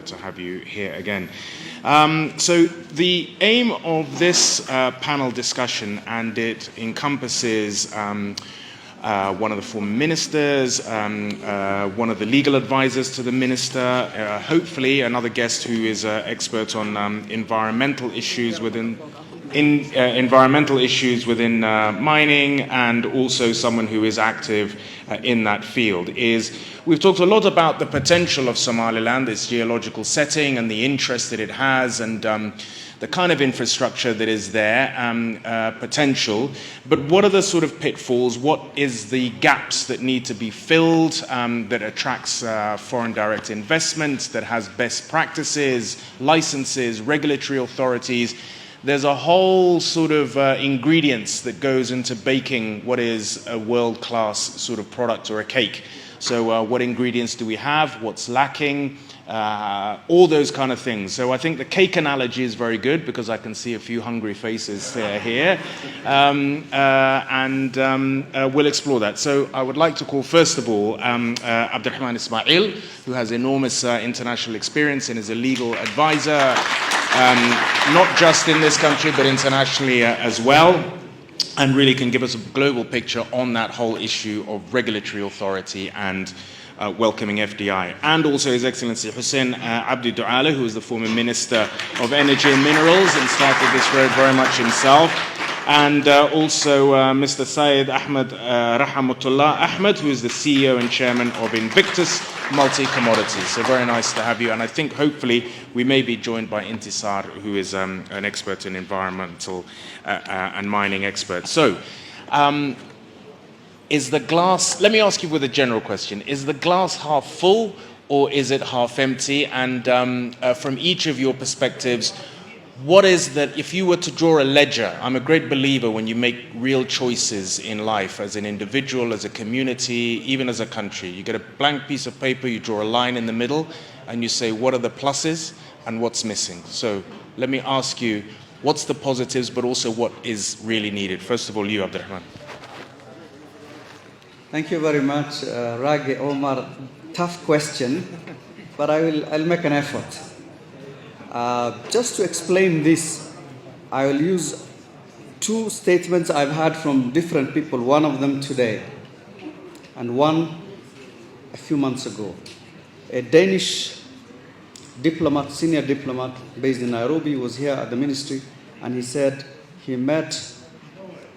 to have you here again. So the aim of this panel discussion, and it encompasses one of the former ministers, one of the legal advisors to the minister, hopefully another guest who is an expert on environmental issues within mining, and also someone who is active in that field. We've talked a lot about the potential of Somaliland, its geological setting and the interest that it has, and the kind of infrastructure that is there, potential. But what are the sort of pitfalls? What is the gaps that need to be filled, that attracts foreign direct investment, that has best practices, licenses, regulatory authorities? There's a whole sort of ingredients that goes into baking what is a world-class sort of product or a cake. So what ingredients do we have? What's lacking? All those kind of things. So I think the cake analogy is very good because I can see a few hungry faces here. We'll explore that. So I would like to call, first of all, Abdurrahman Ismail, who has enormous international experience and is a legal advisor, not just in this country, but internationally as well, and really can give us a global picture on that whole issue of regulatory authority and welcoming FDI. And also His Excellency Hussein Abdi Douala, who is the former Minister of Energy and Minerals and started this road very much himself. And also Mr. Syed Ahmed Rahamatullah Ahmed, who is the CEO and Chairman of Invictus Multi-Commodities. So very nice to have you. And I think hopefully we may be joined by Intisar, who is an expert in environmental and mining expert. So is the glass, let me ask you with a general question, is the glass half full or is it half empty? And from each of your perspectives, what is that, if you were to draw a ledger, I'm a great believer when you make real choices in life as an individual, as a community, even as a country. You get a blank piece of paper, you draw a line in the middle, and you say, what are the pluses and what's missing? So let me ask you, what's the positives, but also what is really needed? First of all, you, Abdurrahman. Thank you very much, Ragi Omar. Tough question, but I'll make an effort. Just to explain this, I will use two statements I've had from different people, one of them today, and one a few months ago. A Danish diplomat, senior diplomat based in Nairobi, was here at the ministry, and he said he met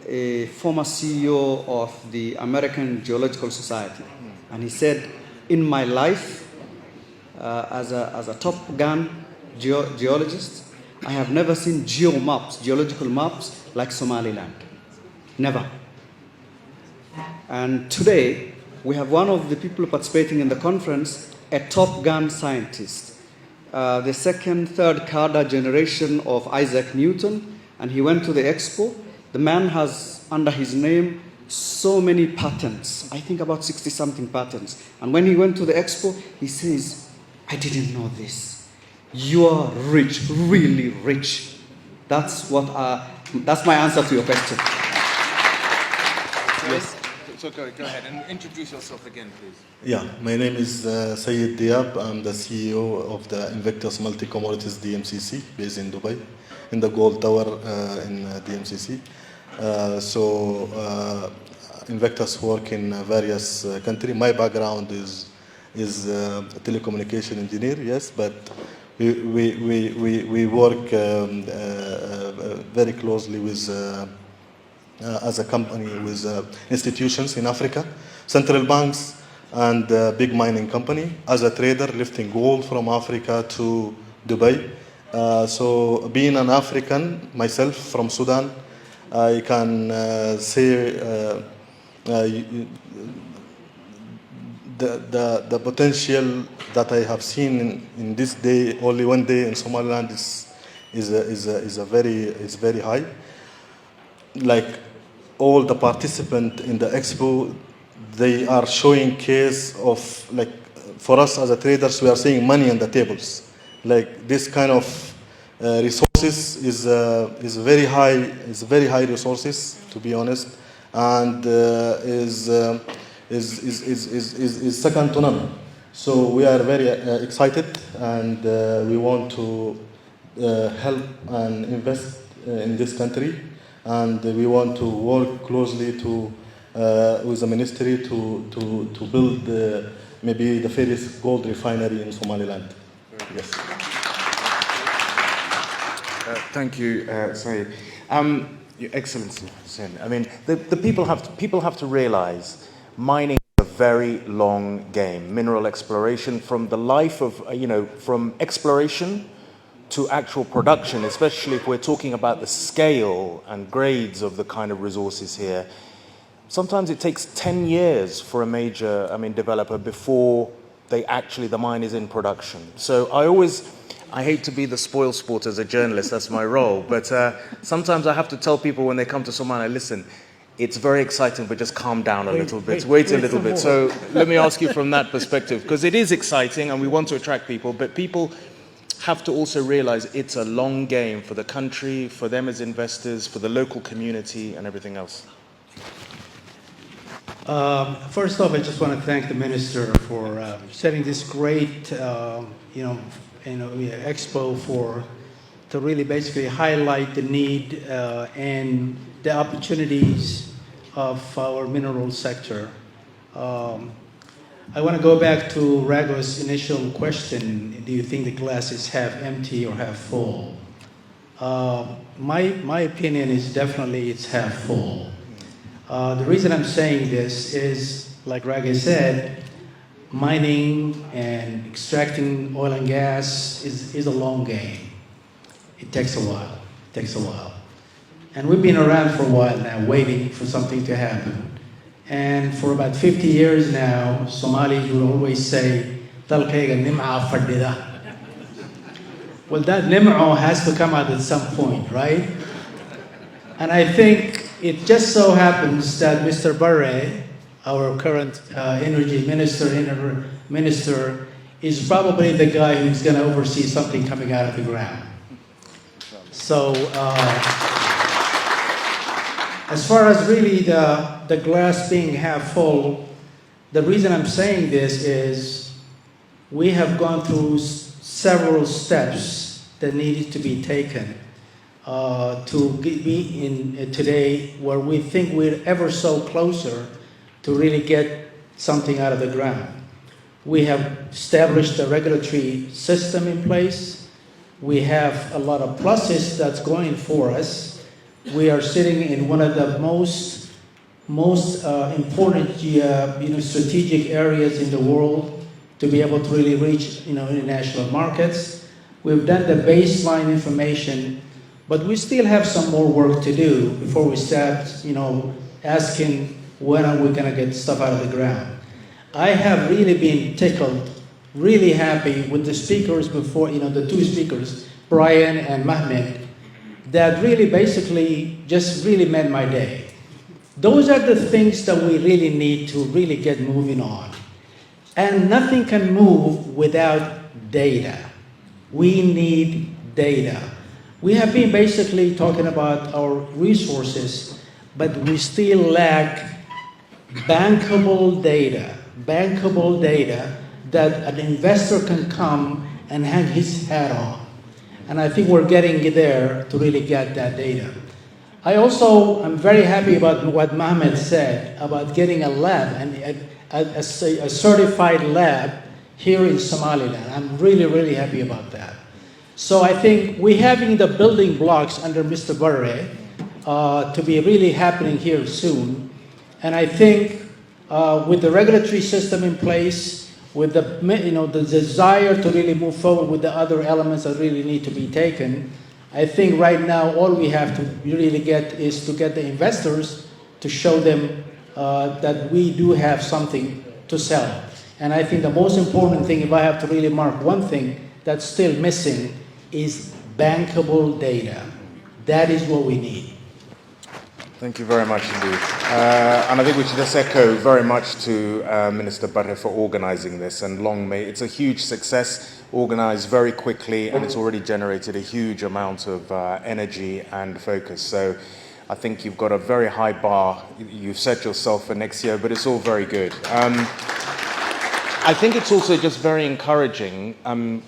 a former CEO of the American Geological Society. And he said, in my life, as a Top Gun geologist, I have never seen geological maps like Somaliland. Never. And today, we have one of the people participating in the conference, a Top Gun scientist, the second, third cadre generation of Isaac Newton, and he went to the Expo. The man has, under his name, so many patents, I think about 60-something patents. And when he went to the Expo, he says, I didn't know this. You are rich, really rich. That's my answer to your question. Yes. So go ahead and introduce yourself again, please. Yeah, my name is Sayed Diab. I'm the CEO of the Invictus Multi-Commodities DMCC, based in Dubai, in the Gold Tower in DMCC. Invictus work in various countries. My background is a telecommunication engineer, yes, but we work very closely with as a company with institutions in Africa, central banks, and big mining company. As a trader, lifting gold from Africa to Dubai. So being an African myself from Sudan, I can say the potential that I have seen in this day, only one day in Somaliland, is very high. Like all the participants in the expo, they are showing case of, like, for us as a traders, we are seeing money on the tables. Like this kind of resources is very high resources, to be honest, and is second to none. So we are very excited, and we want to help and invest in this country, and we want to work closely to with the ministry to build maybe the first gold refinery in Somaliland. Yes. Thank you, Saeed. Your Excellency, Hussein, I mean, the people have to realize mining is a very long game. Mineral exploration, from the life of, from exploration to actual production, especially if we're talking about the scale and grades of the kind of resources here. Sometimes it takes 10 years for a major, developer before the mine is in production. So I hate to be the spoil sport as a journalist, that's my role, but sometimes I have to tell people when they come to Somalia, listen, it's very exciting, but just calm down a little bit, wait a little bit. So let me ask you from that perspective, because it is exciting and we want to attract people, but people have to also realize it's a long game for the country, for them as investors, for the local community and everything else. First off, I just want to thank the Minister for setting this great, expo to really basically highlight the need and the opportunities of our mineral sector. I want to go back to Rago's initial question, do you think the glass is half empty or half full? My opinion is definitely it's half full. The reason I'm saying this is, like Raga said, mining and extracting oil and gas is a long game. It takes a while. And we've been around for a while now, waiting for something to happen. And for about 50 years now, Somalis will always say, "Dalkayga nimca fadhida." Well, that nimco has to come out at some point, right? And I think it just so happens that Mr. Barre, our current energy minister, is probably the guy who's going to oversee something coming out of the ground. So, as far as really the glass being half full, the reason I'm saying this is we have gone through several steps that needed to be taken to be in today where we think we're ever so closer to really get something out of the ground. We have established a regulatory system in place. We have a lot of pluses that's going for us. We are sitting in one of the most important strategic areas in the world to be able to really reach international markets. We've done the baseline information, but we still have some more work to do before we start asking when are we going to get stuff out of the ground. I have really been tickled, really happy with the speakers before, the two speakers, Brian and Mahmoud, that really basically just really made my day. Those are the things that we really need to really get moving on. And nothing can move without data. We need data. We have been basically talking about our resources, but we still lack bankable data that an investor can come and hang his hat on. And I think we're getting there to really get that data. I'm very happy about what Mohammed said about getting a lab and a certified lab here in Somaliland. I'm really, really happy about that. So I think we're having the building blocks under Mr. Barre to be really happening here soon. And I think with the regulatory system in place, with the desire to really move forward with the other elements that really need to be taken, I think right now all we have to really get is to get the investors to show them that we do have something to sell. And I think the most important thing, if I have to really mark one thing that's still missing, is bankable data. That is what we need. Thank you very much indeed. And I think we should just echo very much to Minister Barre for organizing this, and long may it's a huge success, organized very quickly, and it's already generated a huge amount of energy and focus. So I think you've got a very high bar you've set yourself for next year, but it's all very good. I think it's also just very encouraging,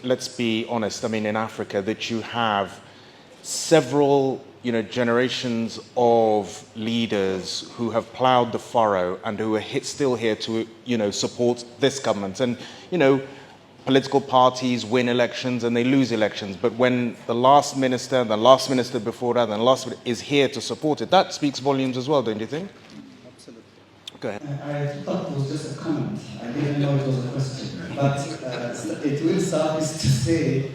let's be honest, I mean, in Africa, that you have several, generations of leaders who have plowed the furrow and who are still here to, support this government. And, political parties win elections and they lose elections. But when the last minister before that, and the last is here to support it, that speaks volumes as well, don't you think? Absolutely. Go ahead. I thought it was just a comment. I didn't know it was a question. But it will suffice to say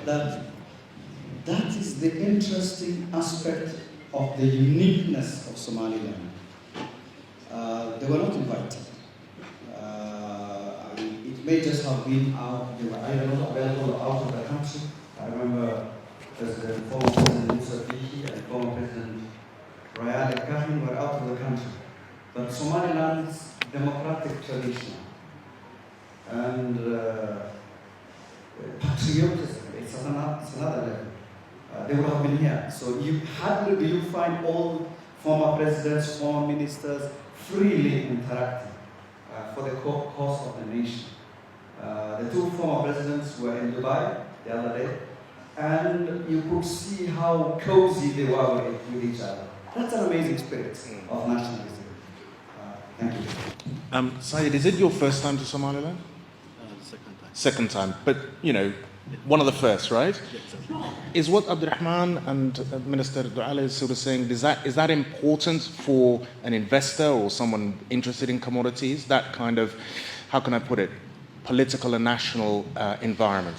that that is the interesting aspect of the uniqueness of Somaliland. They were not invited. It may just have been out, they were either not available or out of the country. I remember former President Musa Fiki and former President Rayad Al-Kahni were out of the country. But Somaliland's democratic tradition and patriotism, it's another level. They would have been here. So hardly do you find all former presidents, former ministers freely interacting for the cause of the nation. The two former presidents were in Dubai the other day, and you could see how cozy they were with each other. That's an amazing spirit of nationalism. Thank you. Syed, is it your first time to Somaliland? Second time. Second time, but one of the first, right? Is what Abdurrahman and Minister Duale is sort of saying, is that important for an investor or someone interested in commodities? That kind of, how can I put it, political and national environment?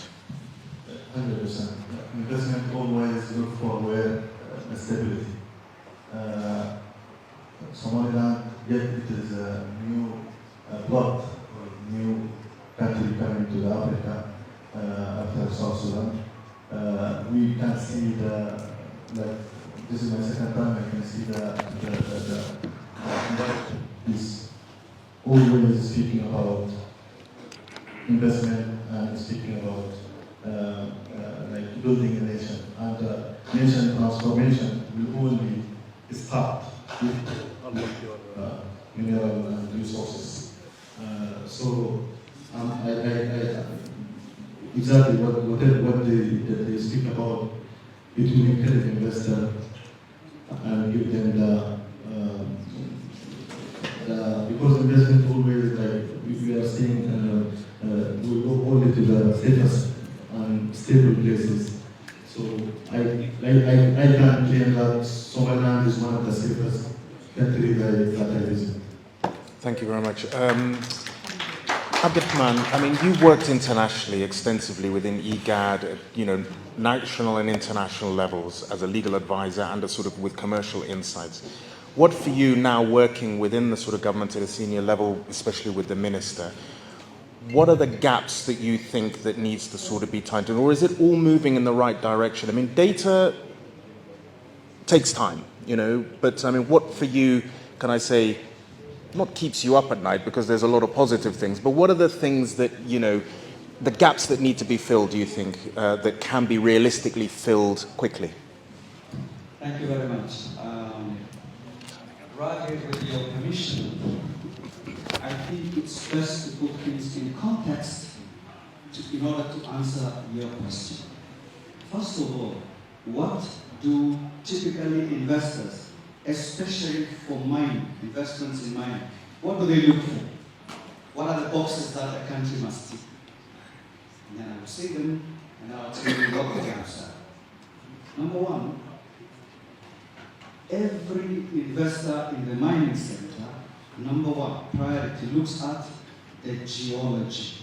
100%. Investment always look for stability. Somaliland, yet it is a new blood, or new country coming to Africa after South Sudan. We can see this is my second time, I can see the is always speaking about investment and speaking about building a nation. And nation transformation will only start with mineral and resources. Exactly what they speak about, it will encourage investor and give them because investment always we are seeing we go only to the safest and stable places. So I can claim that Somaliland is one of the safest countries that I visit. Thank you very much. Abdurrahman, I mean, you worked internationally extensively within IGAD, national and international levels as a legal advisor and with commercial insights. What for you now working within the government at a senior level, especially with the minister, what are the gaps that you think that needs to be tightened, or is it all moving in the right direction? I mean, data takes time, but I mean, what for you, can I say, not keeps you up at night because there's a lot of positive things, but what are the things that, the gaps that need to be filled, do you think, that can be realistically filled quickly? Thank you very much. Rather, with your permission, I think it's best to put things in context in order to answer your question. First of all, what do typically investors, especially for mining, investments in mining, what do they look for? What are the boxes that a country must tick? And then I will say them, and I'll tell you what the gaps are. Number one, every investor in the mining sector, number one priority looks at the geology,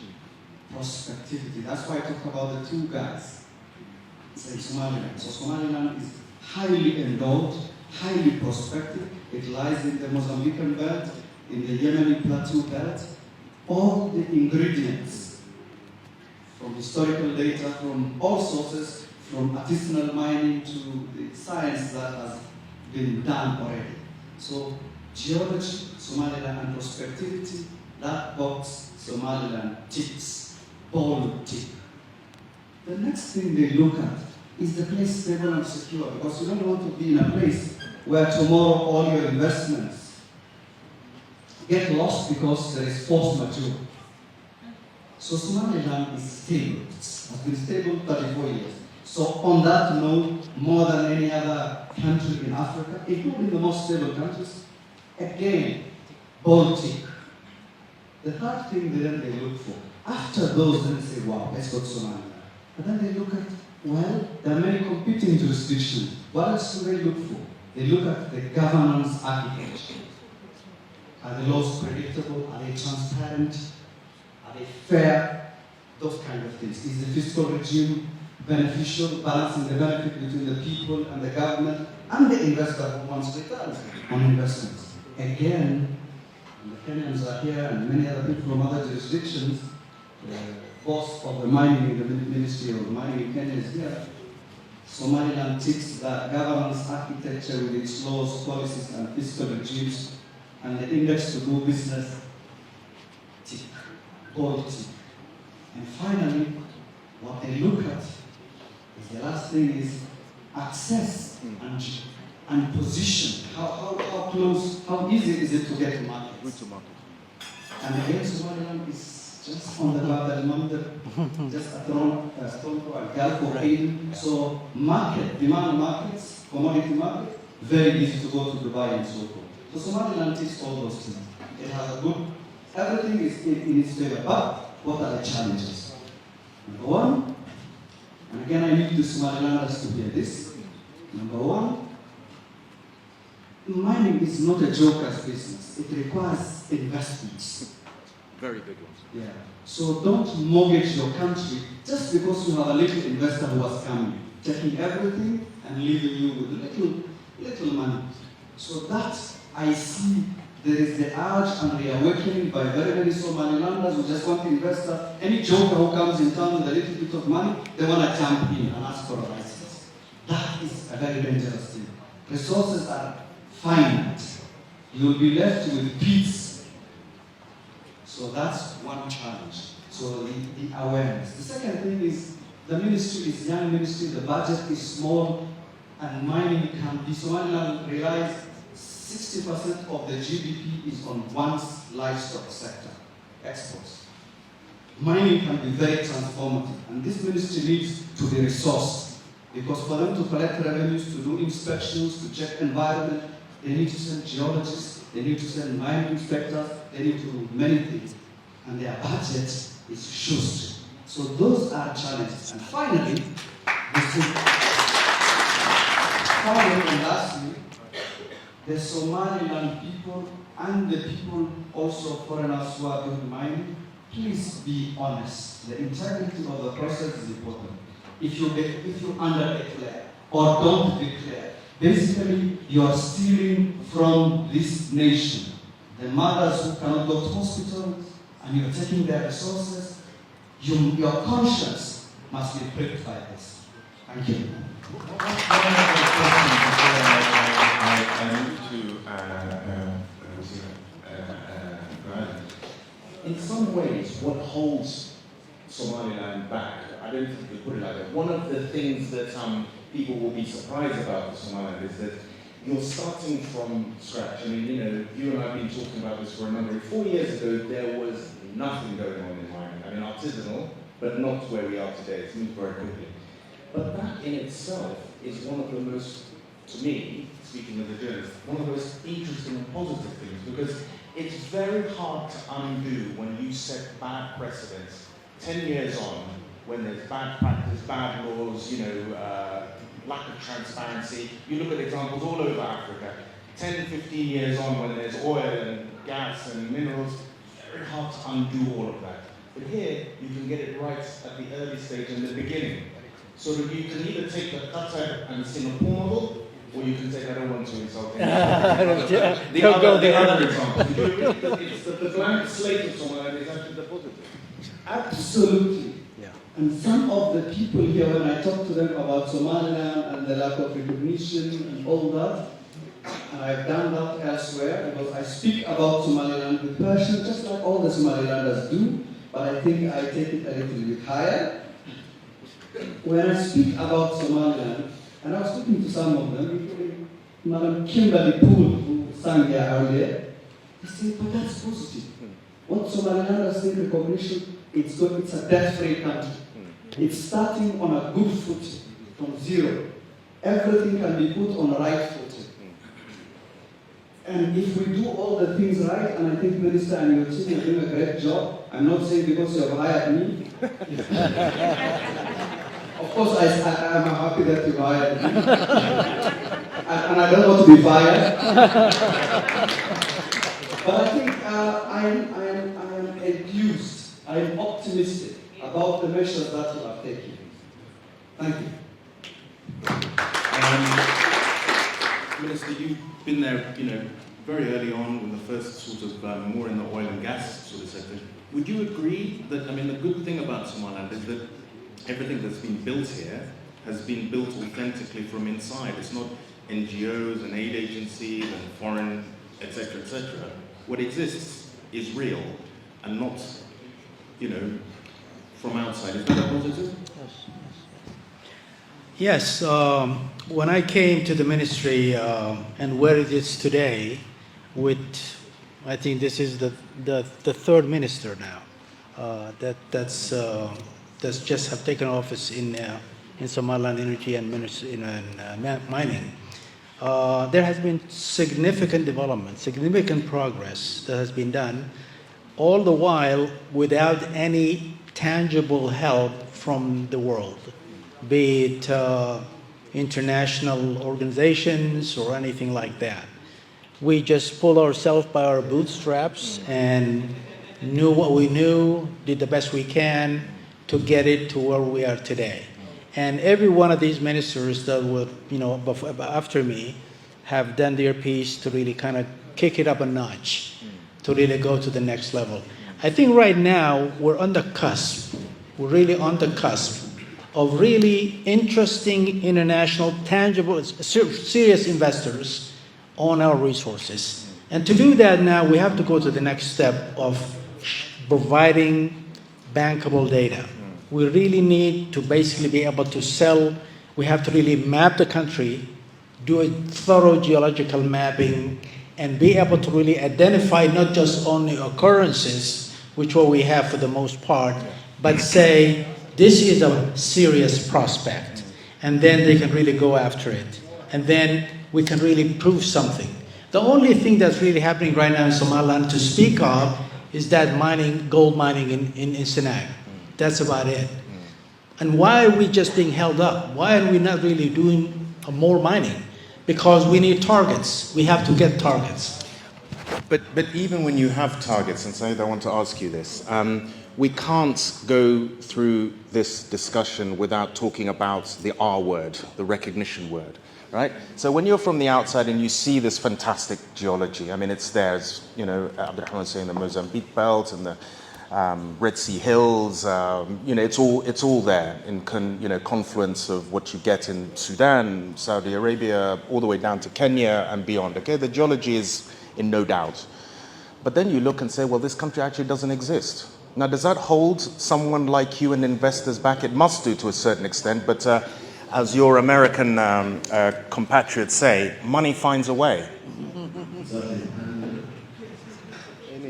prospectivity. That's why I talked about the two guys in Somaliland. So Somaliland is highly endowed, highly prospective. It lies in the Mozambican belt, in the Yemeni plateau belt. All the ingredients from historical data, from all sources, from artisanal mining to the science that has been done already. So geology, Somaliland, and prospectivity, that box Somaliland ticks, bold tick. The next thing they look at is the place stable and secure, because you don't want to be in a place where tomorrow all your investments get lost because there is force majeure. So Somaliland is stable. It has been stable 34 years. So on that note, more than any other country in Africa, including the most stable countries, again, Baltic. The third thing then they look for, after those, then they say, wow, let's go to Somaliland. But then they look at, well, there are many competing jurisdictions. What else do they look for? They look at the governance architecture. Are the laws predictable? Are they transparent? Are they fair? Those kind of things. Is the fiscal regime beneficial, balancing the benefit between the people and the government and the investor who wants returns on investments? Again, the Kenyans are here and many other people from other jurisdictions. The boss of the mining, the Ministry of Mining in Kenya is here. Somaliland ticks that governance architecture with its laws, policies, and fiscal regimes, and the index to do business, tick, gold tick. And finally, what they look at is the last thing is access and position. How close, how easy is it to get to market? And again, Somaliland is just on the Bab al just a stone throw, a Gulf of Aden. So market, demand markets, commodity market, very easy to go to Dubai and so forth. So Somaliland ticks all those things. It has a good, everything is in its favor. But what are the challenges? Number one, and again I need the Somalilanders to hear this. Number one, mining is not a joker's business. It requires investments. Very big ones. Yeah. So don't mortgage your country just because you have a little investor who has come, taking everything and leaving you with little money. So that I see there is the urge and the awakening by very many Somalilanders who just want to invest. Any joker who comes in town with a little bit of money, they want to jump in and ask for a license. That is a very dangerous thing. Resources are finite. You will be left with peace. So that's one challenge. So the awareness. The second thing is the ministry is young ministry, the budget is small, and mining can be, Somaliland relies 60% of the GDP is on one's livestock sector, exports. Mining can be very transformative, and this ministry needs to be resourced, because for them to collect revenues, to do inspections, to check environment, they need to send geologists, they need to send mining inspectors, they need to do many things, and their budget is shoestring. So those are challenges. And finally, and lastly, the Somaliland people and the people also foreigners who are doing mining, please be honest. The integrity of the process is important. If you under-declare or don't declare, basically you are stealing from this nation. The mothers who cannot go to hospital and you're taking their resources, your conscience must be pricked by this. Thank you. In some ways, what holds Somaliland back, I don't think we put it like that. One of the things that people will be surprised about for Somaliland is that you're starting from scratch. I mean, you and I have been talking about this for a number of 4 years ago, there was nothing going on in mining. I mean, artisanal, but not where we are today. It's moved very quickly. But that in itself is one of the most, to me, speaking as a journalist, one of the most interesting and positive things, because it's very hard to undo when you set bad precedents 10 years on, when there's bad practice, bad laws, lack of transparency. You look at examples all over Africa. 10, 15 years on, when there's oil and gas and minerals, very hard to undo all of that. But here, you can get it right at the early stage in the beginning. So that you can either take the Qatar and Singapore model, or you can take, I don't want to insult anyone. the other example. It's the blank slate of Somaliland is actually the positive. Absolutely. Yeah. And some of the people here, when I talk to them about Somaliland and the lack of recognition and all that, and I've done that elsewhere, because I speak about Somaliland with passion, just like all the Somalilanders do, but I think I take it a little bit higher. When I speak about Somaliland, and I was speaking to some of them, including Madam Kimberly Poole, who sang here earlier, they say, but that's positive. What Somaliland has been recognition, it's a debt-free country. It's starting on a good footing from zero. Everything can be put on the right footing. And if we do all the things right, and I think Minister and your team are doing a great job, I'm not saying because you have hired me. Of course, I'm happy that you hired me. And I don't want to be fired. But I think I am enthused, I am optimistic about the measures that you have taken. Thank you. Minister, you've been there, very early on in the first sort of more in the oil and gas sort of sector. Would you agree that, the good thing about Somaliland is that everything that's been built here has been built authentically from inside. It's not NGOs and aid agencies and foreign, etc., etc. What exists is real and not, from outside. Is that a positive? Yes, when I came to the ministry and where it is today, I think this is the third minister now that's just have taken office in Somaliland Energy and Mining. There has been significant development, significant progress that has been done, all the while without any tangible help from the world, be it international organizations or anything like that. We just pulled ourselves by our bootstraps and knew what we knew, did the best we can to get it to where we are today. And every one of these ministers that were, after me, have done their piece to really kind of kick it up a notch, to really go to the next level. I think right now we're on the cusp. We're really on the cusp of really interesting international, tangible, serious investors on our resources. And to do that now, we have to go to the next step of providing bankable data. We really need to basically be able to sell. We have to really map the country, do a thorough geological mapping, and be able to really identify not just only occurrences, which what we have for the most part, but say, this is a serious prospect. And then they can really go after it. And then we can really prove something. The only thing that's really happening right now in Somaliland to speak of is that gold mining in Sinag. That's about it. And why are we just being held up? Why are we not really doing more mining? Because we need targets. We have to get targets. But even when you have targets, and Saeed, I want to ask you this, we can't go through this discussion without talking about the R word, the recognition word, right? So when you're from the outside and you see this fantastic geology, it's there, as Abdurrahman was saying, the Mozambique Belt and the Red Sea Hills, it's all there in confluence of what you get in Sudan, Saudi Arabia, all the way down to Kenya and beyond. Okay, the geology is in no doubt. But then you look and say, well, this country actually doesn't exist. Now, does that hold someone like you and investors back? It must do to a certain extent, but as your American compatriots say, money finds a way. Exactly.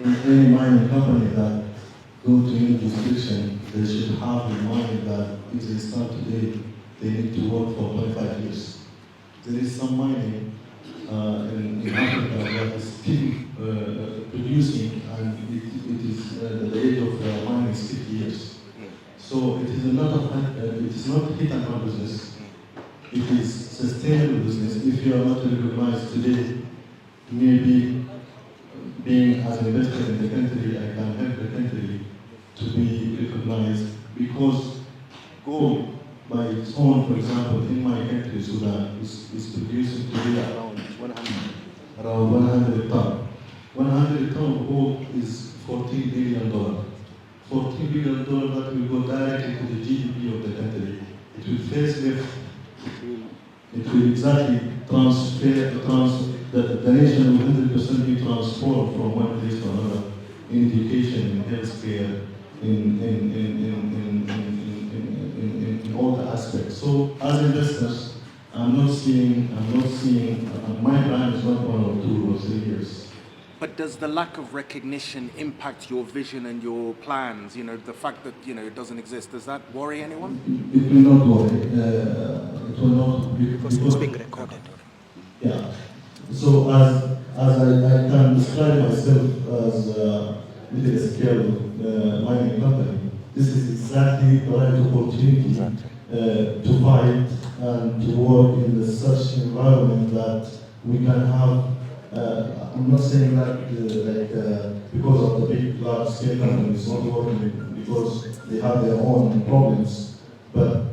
Any mining company that go to any jurisdiction, they should have in mind that if they start today, they need to work for 25 years. There is some mining in Africa that is still producing, and it is the age of mining is 50 years. So it is it is not hit and run business. It is sustainable business. If you are not recognized today, maybe being as an investor in the country, I can help the country to be recognized, because gold by its own, for example, in my country, Sudan, is producing today around 100 tons. 100 tons of gold is $14 billion. $14 billion that will go directly to the GDP of the country. It will facelift. It will exactly the nation will 100% be transformed from one place to another, in education, in healthcare, in all the aspects. So as investors, I'm not seeing my plan is not 1 or 2 or 3 years. But does the lack of recognition impact your vision and your plans? You know, the fact that, you know, it doesn't exist, does that worry anyone? It will not worry. It will not be, because it's being recorded. Yeah. So as I can describe myself as with a scale mining company, this is exactly the right opportunity to fight and to work in such environment that we can have. I'm not saying that because of the big, large-scale companies not working because they have their own problems, but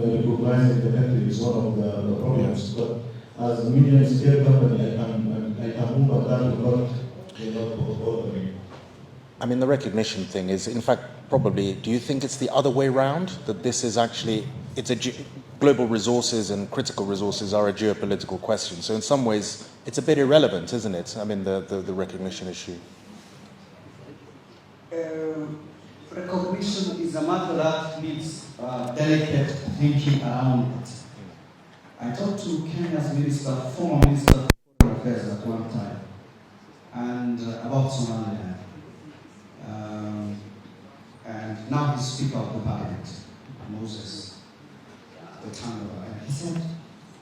recognizing the country is one of the problems. But as a medium-scale company, I can move, but that will not bother me. I mean, the recognition thing is, in fact, probably, do you think it's the other way round? That this is actually, global resources and critical resources are a geopolitical question. So in some ways, it's a bit irrelevant, isn't it? I mean, the recognition issue. Recognition is a matter that needs delicate thinking around it. I talked to Kenya's former Minister of Foreign Affairs at one time, and about Somaliland. And now he's Speaker of the Parliament, Moses, the Tango. And he said,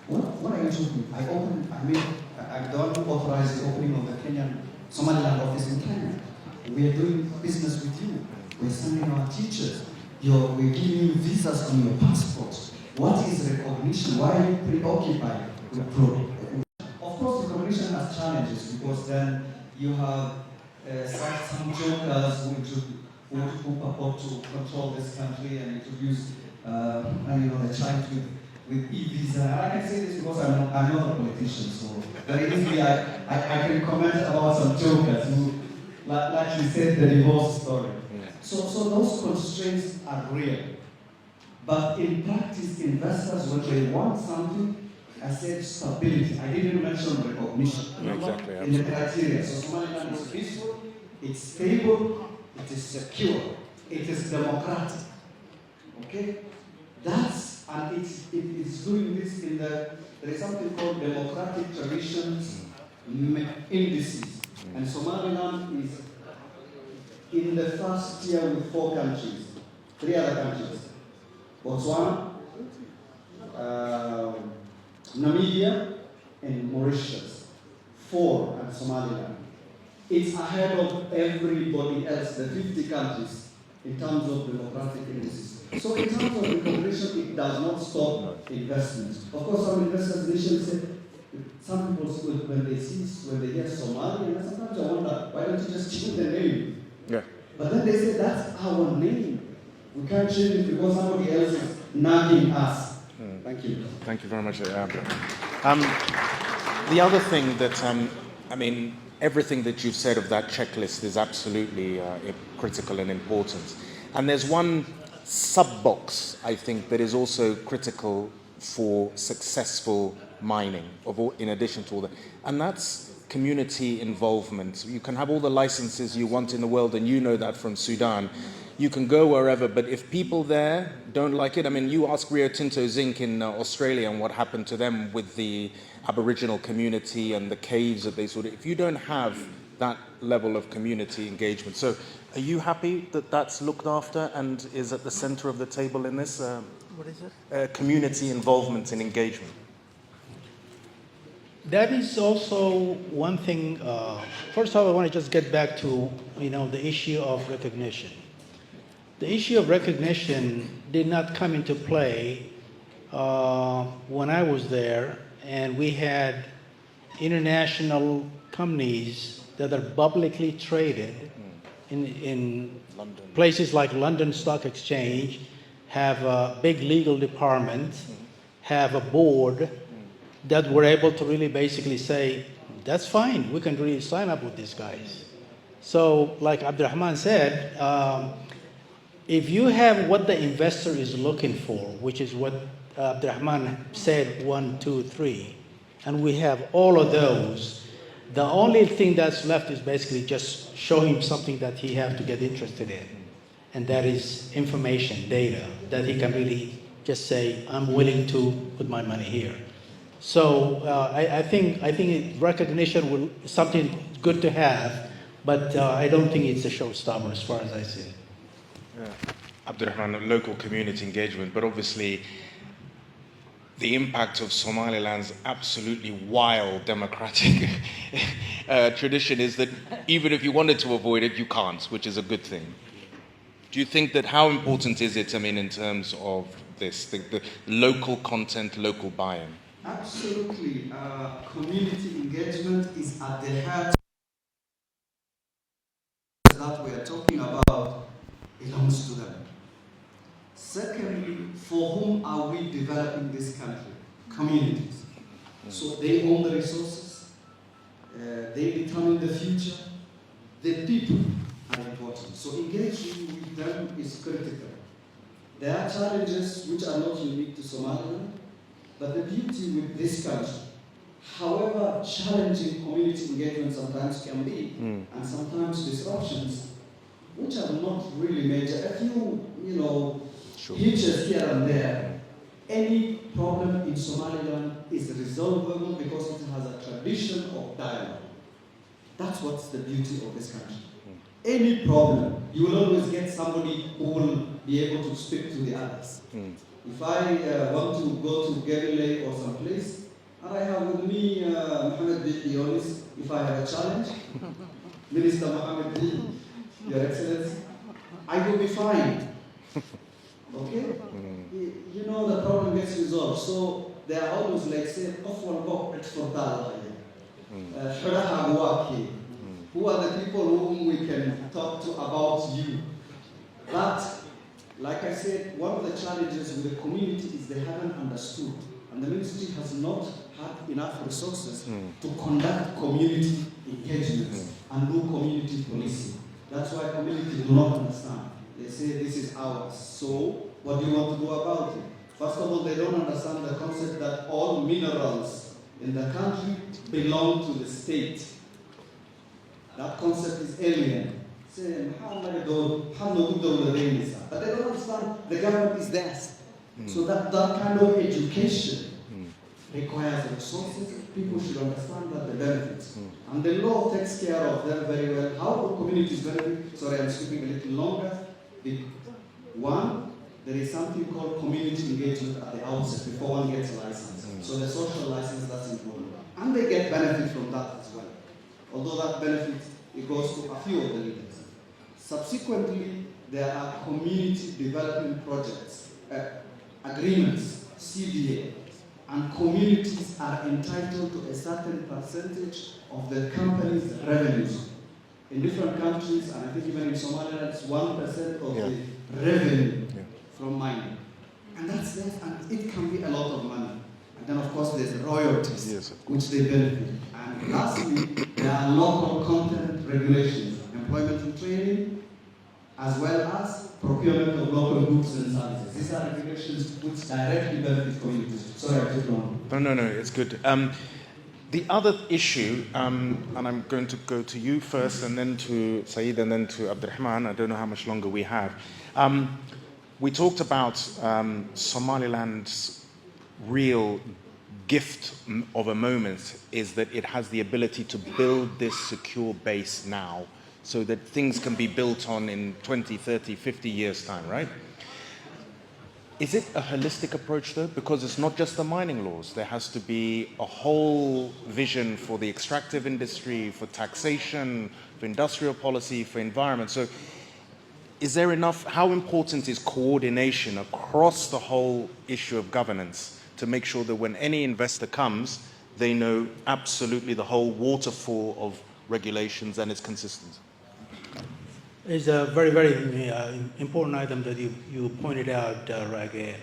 what are you talking? I'm the one who authorized the opening of the Kenyan Somaliland office in Kenya. We are doing business with you. We're sending our teachers. We're giving you visas on your passport. What is recognition? Why are you preoccupied with Of course, recognition has challenges because then you have some jokers who purport to control this country and introduce, they're trying to with e-visa. I can say this because I'm not a politician, so very easily I can comment about some jokers who, like you said, the divorce story. So those constraints are real. But in practice, investors, when they want something, I said stability. I didn't mention recognition. Exactly. In the criteria. So Somaliland is peaceful, it's stable, it is secure, it is democratic. Okay? And it's doing this there is something called democratic traditions indices. And Somaliland is in the first tier with 4 countries, 3 other countries. Botswana, Namibia, and Mauritius. 4 and Somaliland. It's ahead of everybody else, the 50 countries, in terms of democratic indices. So in terms of recognition, it does not stop investment. Of course, some investors initially say, some people, when they hear Somali, and sometimes I wonder, why don't you just change the name? Yeah. But then they say, that's our name. We can't change it because somebody else is nagging us. Thank you. Thank you very much. The other thing that, everything that you've said of that checklist is absolutely critical and important. And there's one sub-box, I think, that is also critical for successful mining, in addition to all that. And that's community involvement. You can have all the licenses you want in the world, and you know that from Sudan. You can go wherever, but if people there don't like it, you ask Rio Tinto Zinc in Australia and what happened to them with the Aboriginal community and the caves that they if you don't have that level of community engagement. So are you happy that that's looked after and is at the center of the table in this? What is it? Community involvement and engagement. That is also one thing. First of all, I want to just get back to the issue of recognition. The issue of recognition did not come into play when I was there, and we had international companies that are publicly traded in London. Places like London Stock Exchange, have a big legal department, have a board that were able to really basically say, that's fine, we can really sign up with these guys. So like Abdurrahman said, if you have what the investor is looking for, which is what Abdurrahman said, 1, 2, 3, and we have all of those, the only thing that's left is basically just show him something that he has to get interested in. And that is information, data, that he can really just say, I'm willing to put my money here. So I think recognition will something good to have, but I don't think it's a showstopper as far as I see it. Abdurrahman, local community engagement, but obviously the impact of Somaliland's absolutely wild democratic tradition is that even if you wanted to avoid it, you can't, which is a good thing. Do you think that how important is it, I mean, in terms of this, the local content, local buy-in? Absolutely. Community engagement is at the heart that we are talking about, belongs to them. Secondly, for whom are we developing this country? Communities. So they own the resources, they determine the future, the people are important. So engaging with them is critical. There are challenges which are not unique to Somaliland, but the beauty with this country, however challenging community engagement sometimes can be, and sometimes disruptions, which are not really major. A few, hitches here and there, any problem in Somaliland is resolvable because it has a tradition of dialogue. That's what's the beauty of this country. Any problem, you will always get somebody who will be able to speak to the others. If I want to go to Gavile or someplace, and I have with me Mohammed Yonis, if I have a challenge, Minister Mohammed B, Your Excellency, I will be fine. Okay? The problem gets resolved. So they are always like saying, who are the people whom we can talk to about you? But, like I said, one of the challenges with the community is they haven't understood. And the ministry has not had enough resources to conduct community engagements and do community policing. That's why communities do not understand. They say this is ours. So, what do you want to do about it? First of all, they don't understand the concept that all minerals in the country belong to the state. That concept is alien. But they don't understand the government is theirs. So that kind of education requires resources. People should understand that the benefits. And the law takes care of them very well. How do communities benefit? Sorry, I'm speaking a little longer. One, there is something called community engagement at the outset before one gets a license. So the social license, that's important. And they get benefit from that as well. Although that benefit, it goes to a few of the leaders. Subsequently, there are community development projects, agreements, CDA, and communities are entitled to a certain percentage of the company's revenues. In different countries, and I think even in Somaliland, it's 1% of the revenue from mining. And that's there, and it can be a lot of money. And then, of course, there's royalties, which they benefit. And lastly, there are local content regulations, employment and training, as well as procurement of local goods and services. These are regulations which directly benefit communities. Sorry, I took long. No, it's good. The other issue, and I'm going to go to you first, and then to Saeed, and then to Abdurrahman. I don't know how much longer we have. We talked about Somaliland's real gift of a moment is that it has the ability to build this secure base now so that things can be built on in 20, 30, 50 years' time, right? Is it a holistic approach, though? Because it's not just the mining laws. There has to be a whole vision for the extractive industry, for taxation, for industrial policy, for environment. So is there enough? How important is coordination across the whole issue of governance to make sure that when any investor comes, they know absolutely the whole waterfall of regulations and it's consistent? It's a very, very important item that you pointed out, Rage.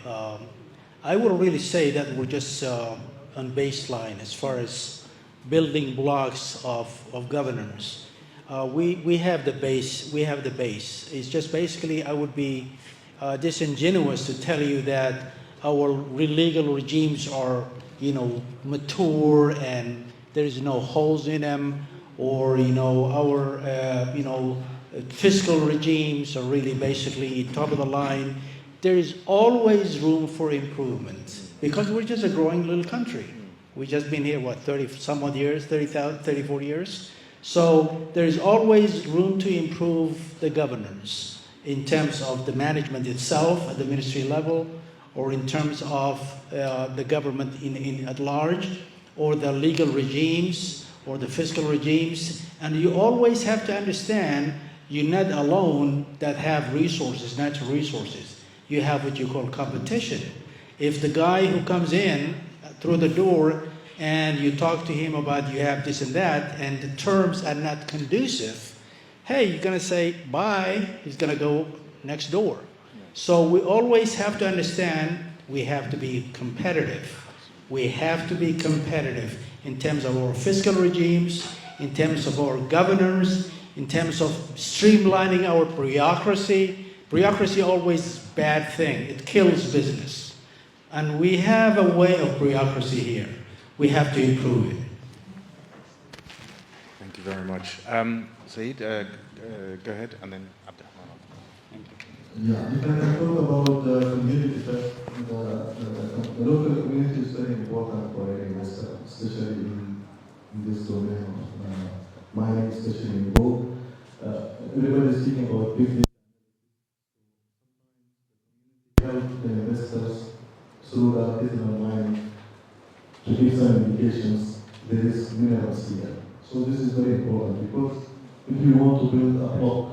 I would really say that we're just on baseline as far as building blocks of governance. We have the base. We have the base. It's just basically I would be disingenuous to tell you that our legal regimes are, mature and there is no holes in them, or our fiscal regimes are really basically top of the line. There is always room for improvement because we're just a growing little country. We just been here, what, 30 some odd years, 34 years? So there is always room to improve the governance in terms of the management itself at the ministry level, or in terms of the government at large, or the legal regimes, or the fiscal regimes. And you always have to understand you're not alone that have resources, natural resources. You have what you call competition. If the guy who comes in through the door and you talk to him about you have this and that, and the terms are not conducive, hey, you're going to say bye, he's going to go next door. So we always have to understand we have to be competitive. We have to be competitive in terms of our fiscal regimes, in terms of our governors, in terms of streamlining our bureaucracy. Bureaucracy is always a bad thing. It kills business. And we have a way of bureaucracy here. We have to improve it. Thank you very much. Saeed, go ahead, and then Abdurrahman. Thank you. Yeah, if I can talk about the community, the local community is very important for an investor, especially in this domain of mining, especially in gold. Everybody is speaking about big data. Help the investors through the artisanal mining to give some indications there is minerals here. So this is very important, because if you want to build a block,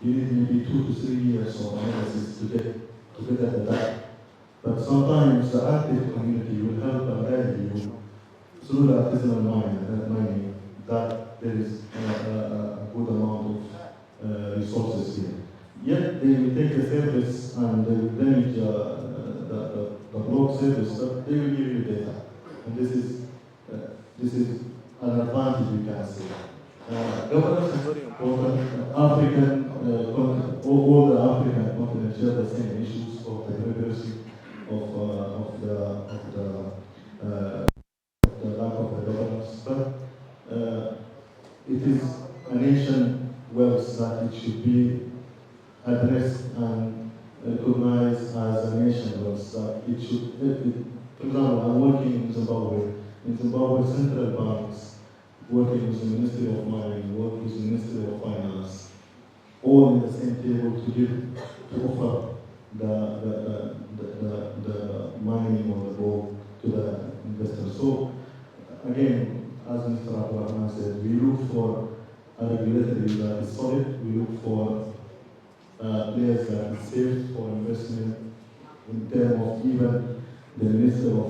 you need maybe 2 to 3 years of analysis to get at the data. But sometimes the active community will help and guide you through the artisanal mining that there is a good amount of resources here. Yet they will take a service and they will damage the block service, but they will give you data. And this is an advantage, we can say. Governance is very important. African, all the African continent share the same issues of the democracy, of the lack of the governance. But it is a nation wealth that it should be addressed and recognized as a nation wealth. That it should, for example, I'm working in Zimbabwe. In Zimbabwe, central banks, working with the Ministry of Mining, working with the Ministry of Finance, all in the same table to offer the mining or the gold to the investors. So again, as Mr. Abdurrahman said, we look for a regulatory that is solid. We look for players that are safe for investment in terms of even the Minister of,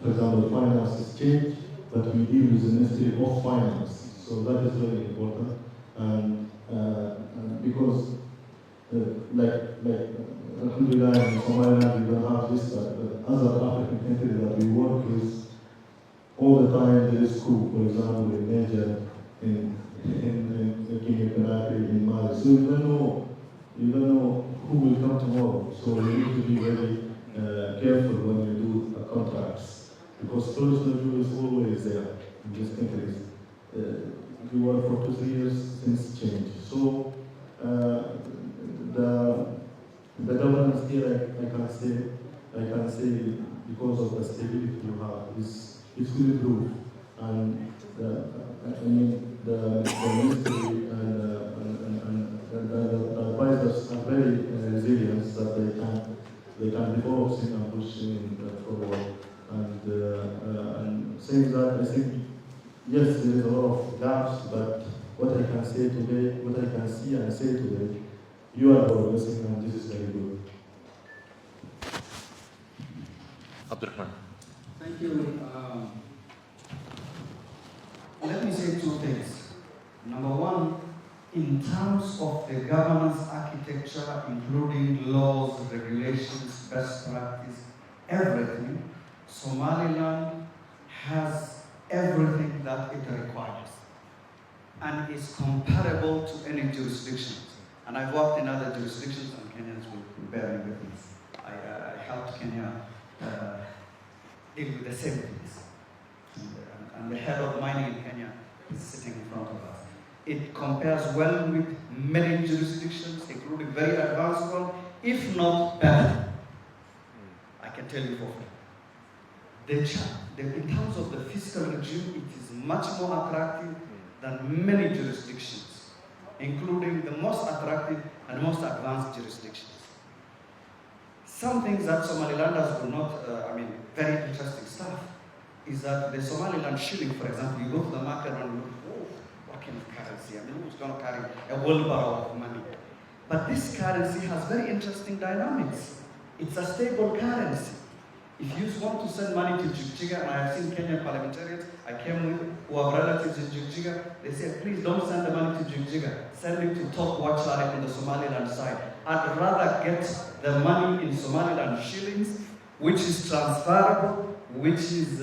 for example, Finance has changed, but we deal with the Ministry of Finance. So that is very important. And because, Alhamdulillah, in Somaliland, we don't have this, other African countries that we work with, all the time there is coup, for example, in Niger, in Guinea-Conakry, in Mali. So you don't know who will come tomorrow. So you need to be very careful when you do contracts, because personal view is always there in these countries. You work for 2 3 years, things change. So the governance here, I can say because of the stability you have, it's will improve. And the ministry and the advisors are very resilient, that they can develop things and push forward. And saying that, I think yes, there is a lot of gaps, but what I can say today, what I can see and say today, you are progressing, and this is very good. Abdurrahman. Thank you. Let me say 2 things. Number one, in terms of the governance architecture, including laws, regulations, best practice, everything, Somaliland has everything that it requires and is comparable to any jurisdiction. And I've worked in other jurisdictions, and Kenyans will bear me witness. I helped Kenya deal with the same things. And the head of mining in Kenya is sitting in front of us. It compares well with many jurisdictions, including very advanced ones, if not better. I can tell you for free. in terms of the fiscal regime, it is much more attractive than many jurisdictions, including the most attractive and most advanced jurisdictions. Some things that Somalilanders will not, very interesting stuff, is that the Somaliland shilling, for example, you go to the market and you look, oh, what kind of currency? Who's going to carry a wheelbarrow of money? But this currency has very interesting dynamics. It's a stable currency. If you want to send money to Jigjiga, and I have seen Kenyan parliamentarians I came with who have relatives in Jigjiga, they say, please don't send the money to Jigjiga, send it to Tokwachare on the Somaliland side. I'd rather get the money in Somaliland shillings, which is transferable, which is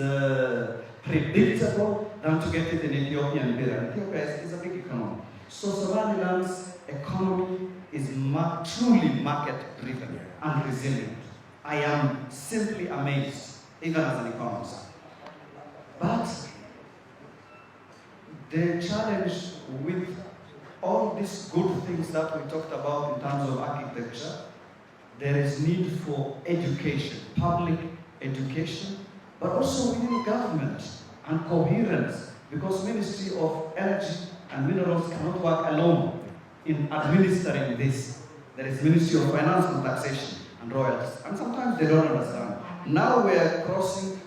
predictable, than to get it in Ethiopian birr. Ethiopia is a big economy. So Somaliland's economy is truly market-driven and resilient. I am simply amazed, even as an economist. But the challenge with all these good things that we talked about in terms of architecture, there is need for education, public education, but also within government and coherence, because Ministry of Energy and Minerals cannot work alone in administering this. There is Ministry of Finance and Taxation and Royalties, and sometimes they don't understand. Now we are crossing,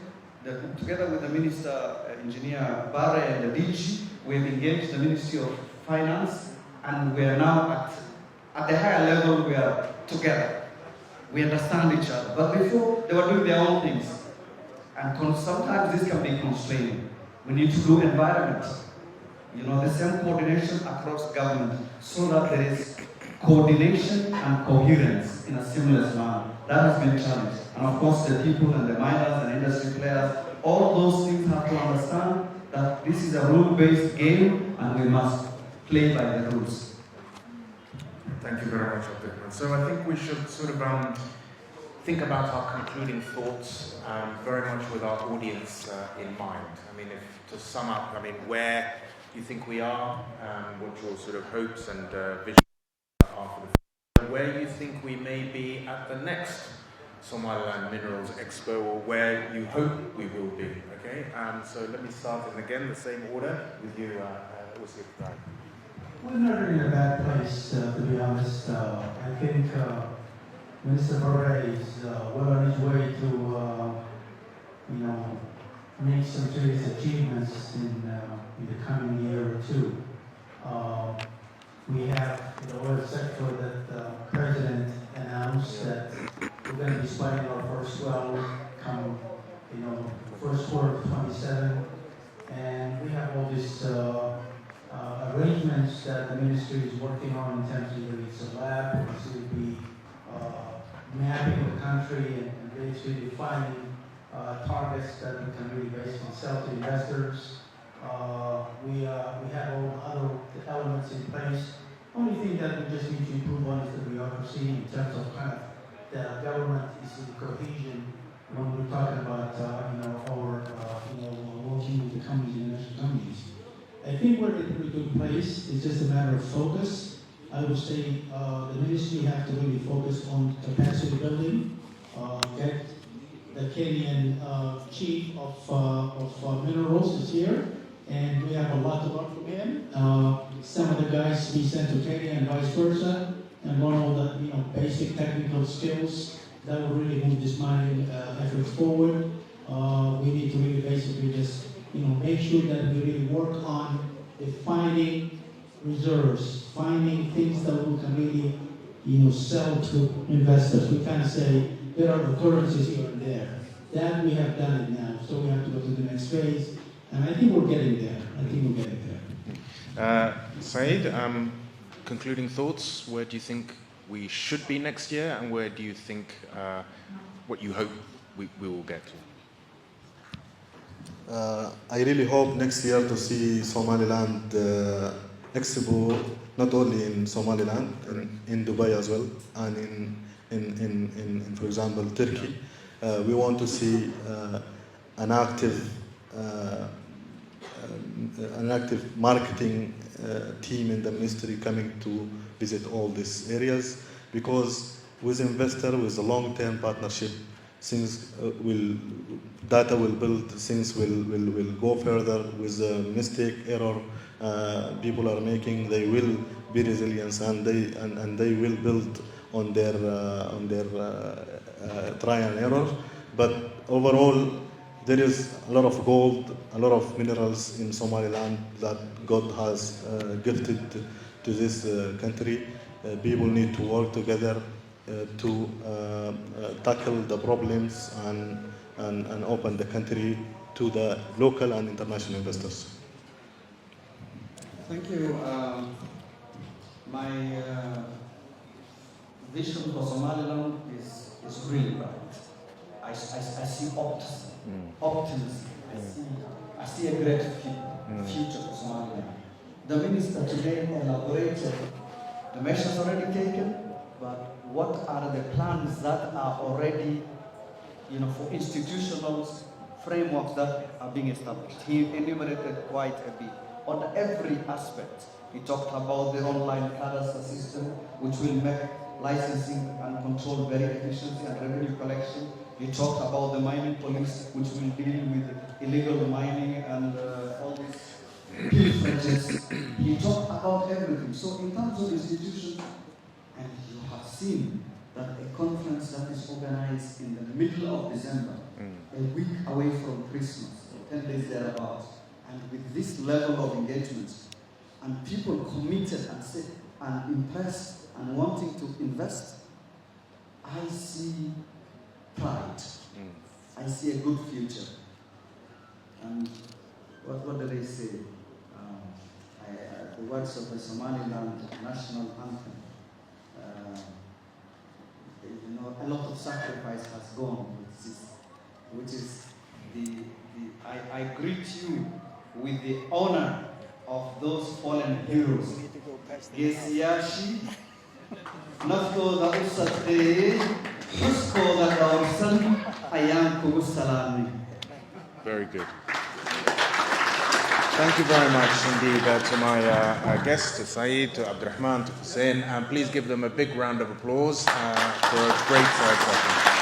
together with the Minister, Engineer Barre and the DG, we have engaged the Ministry of Finance, and we are now at the higher level, we are together. We understand each other. But before, they were doing their own things. And sometimes this can be constraining. We need to do environment. The same coordination across government so that there is coordination and coherence in a seamless manner. That has been challenged. And of course, the people and the miners and industry players, all those things have to understand that this is a rule-based game and we must play by the rules. Thank you very much, Abdul. So I think we should sort of think about our concluding thoughts very much with our audience in mind. If to sum up, where you think we are, what your sort of hopes and visions are for the future, where you think we may be at the next Somaliland Minerals Expo, or where you hope we will be, okay? So let me start in again the same order with you, Wasaaradda. We're not in a bad place, to be honest. I think Minister Barre is well on his way to, make some serious achievements in the coming year or two. We have the oil sector that the President announced that we're going to be spudding our first well come, first quarter of 27, and we have all these arrangements that the ministry is working on in terms of whether it's a lab, or it's going to be mapping the country and basically defining targets that we can really basically sell to investors. We have all other elements in place. Only thing that we just need to improve on is the bureaucracy in terms of kind of the government is in cohesion when we're talking about our working with the companies and international companies. I think we're in a pretty good place. It's just a matter of focus. I would say the ministry have to really focus on capacity building, get the Kenyan chief of minerals is here, and we have a lot to learn from him. Some of the guys we sent to Kenya and vice versa, and learn all the basic technical skills that will really move this mining effort forward. We need to really basically just make sure that we really work on defining reserves, finding things that we can really sell to investors. We can't say there are occurrences here and there. That we have done it now, so we have to go to the next phase, and I think we're getting there. Said, concluding thoughts, where do you think we should be next year, and where do you think, what you hope we will get to? I really hope next year to see Somaliland Expo, not only in Somaliland, in Dubai as well, and in for example, Turkey. We want to see an active marketing team in the ministry coming to visit all these areas, because with investor, with a long-term partnership, things data will build, things will go further with the mistake, error people are making. They will be resilient, and they will build on their try and error. But overall, there is a lot of gold, a lot of minerals in Somaliland that God has gifted to this country. People need to work together to tackle the problems and open the country to the local and international investors. Thank you. My vision for Somaliland is really bright. I see optimism. I see a great future for Somaliland. The minister today elaborated the measures already taken, but what are the plans that are already, for institutional frameworks that are being established? He enumerated quite a bit on every aspect. He talked about the online cadastre system, which will make licensing and control very efficient and revenue collection. He talked about the mining police, which will deal with illegal mining and all these pilferages. He talked about everything. So in terms of institutions, and you have seen that a conference that is organized in the middle of December, a week away from Christmas, 10 days thereabouts, and with this level of engagement, and people committed and impressed and wanting to invest, I see pride. I see a good future. And what do they say? The words of the Somaliland national anthem. A lot of sacrifice has gone, which is I greet you with the honor of those fallen heroes. Gesiyashi, naftooda u sadqeeyey, xuskooda dhowrsan ayaan kugu salaamay. Very good. Thank you very much indeed to my guests, to Saeed, to Abdurrahman, to Hussein, and please give them a big round of applause for a great session.